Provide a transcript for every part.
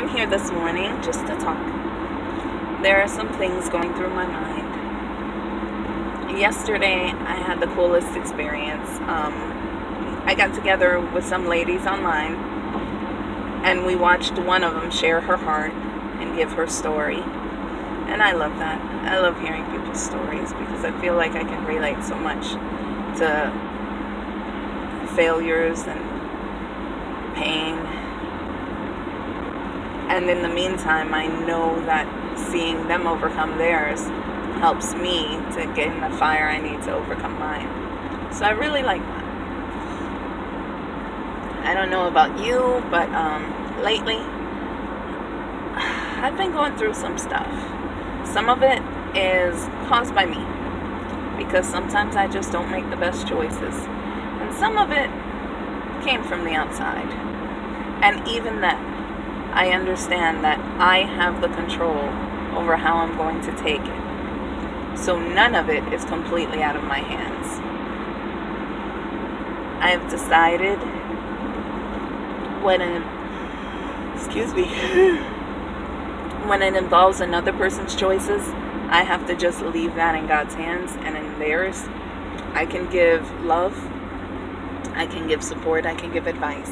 I'm here this morning just to talk. There are some things going through my mind. Yesterday, I had the coolest experience. I got together with some ladies online, and we watched one of them share her heart and give her story. And I love that. I love hearing people's stories because I feel like I can relate so much to failures and pain. And in the meantime, I know that seeing them overcome theirs helps me to get in the fire I need to overcome mine. So I really like that. I don't know about you, but lately, I've been going through some stuff. Some of it is caused by me, because sometimes I just don't make the best choices. And some of it came from the outside. And even then, I understand that I have the control over how I'm going to take it. So none of it is completely out of my hands. I have decided when it involves another person's choices, I have to just leave that in God's hands, and in theirs, I can give love, I can give support, I can give advice,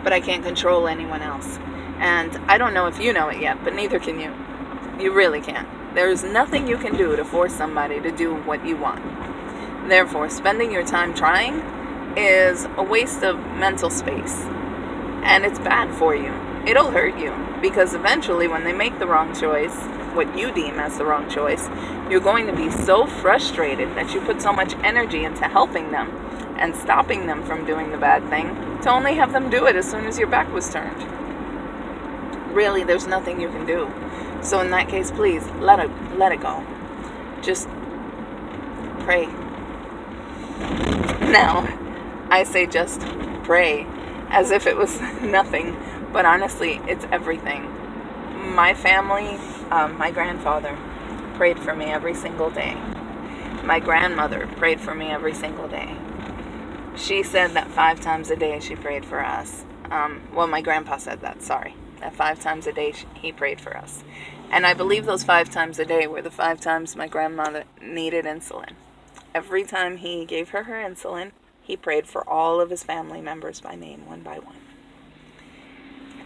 but I can't control anyone else. And I don't know if you know it yet, but neither can you. You really can't. There's nothing you can do to force somebody to do what you want. Therefore, spending your time trying is a waste of mental space. And it's bad for you. It'll hurt you. Because eventually, when they make the wrong choice, what you deem as the wrong choice, you're going to be so frustrated that you put so much energy into helping them and stopping them from doing the bad thing to only have them do it as soon as your back was turned. Really, there's nothing you can do. So in that case, please let it go. Just pray. Now, I say just pray as if it was nothing, but honestly, it's everything. My family, my grandfather prayed for me every single day. My grandmother prayed for me every single day. She said that 5 times a day she prayed for us. My grandpa said that, that 5 times a day he prayed for us. And I believe those 5 times a day were the 5 times my grandmother needed insulin. Every time he gave her insulin, he prayed for all of his family members by name, one by one.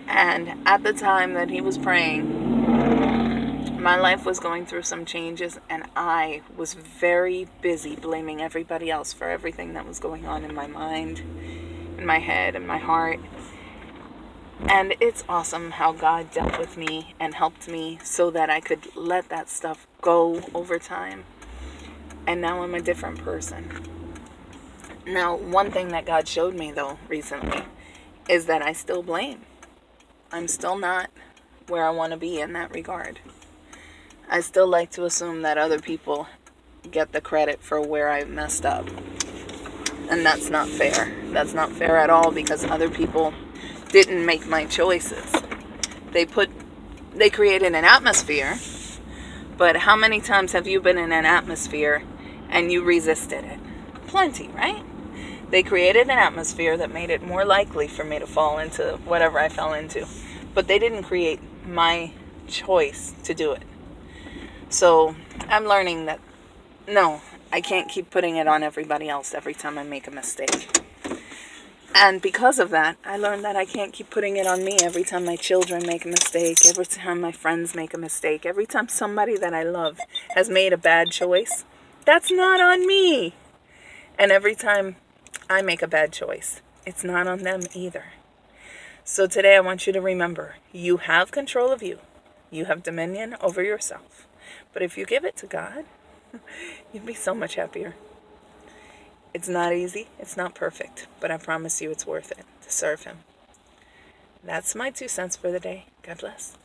And at the time that he was praying, my life was going through some changes, and I was very busy blaming everybody else for everything that was going on in my mind, in my head, in my heart. And it's awesome how God dealt with me and helped me so that I could let that stuff go over time. And now I'm a different person. Now, one thing that God showed me, though, recently, is that I still blame. I'm still not where I want to be in that regard. I still like to assume that other people get the credit for where I messed up. And that's not fair. That's not fair at all, because other people didn't make my choices. They created an atmosphere, but how many times have you been in an atmosphere and you resisted it? Plenty, right? They created an atmosphere that made it more likely for me to fall into whatever I fell into, but they didn't create my choice to do it. So I'm learning that no, I can't keep putting it on everybody else every time I make a mistake. And because of that, I learned that I can't keep putting it on me every time my children make a mistake, every time my friends make a mistake, every time somebody that I love has made a bad choice. That's not on me. And every time I make a bad choice, it's not on them either. So today I want you to remember, you have control of you. You have dominion over yourself. But if you give it to God, you'd be so much happier. It's not easy, it's not perfect, but I promise you it's worth it to serve Him. That's my 2 cents for the day. God bless.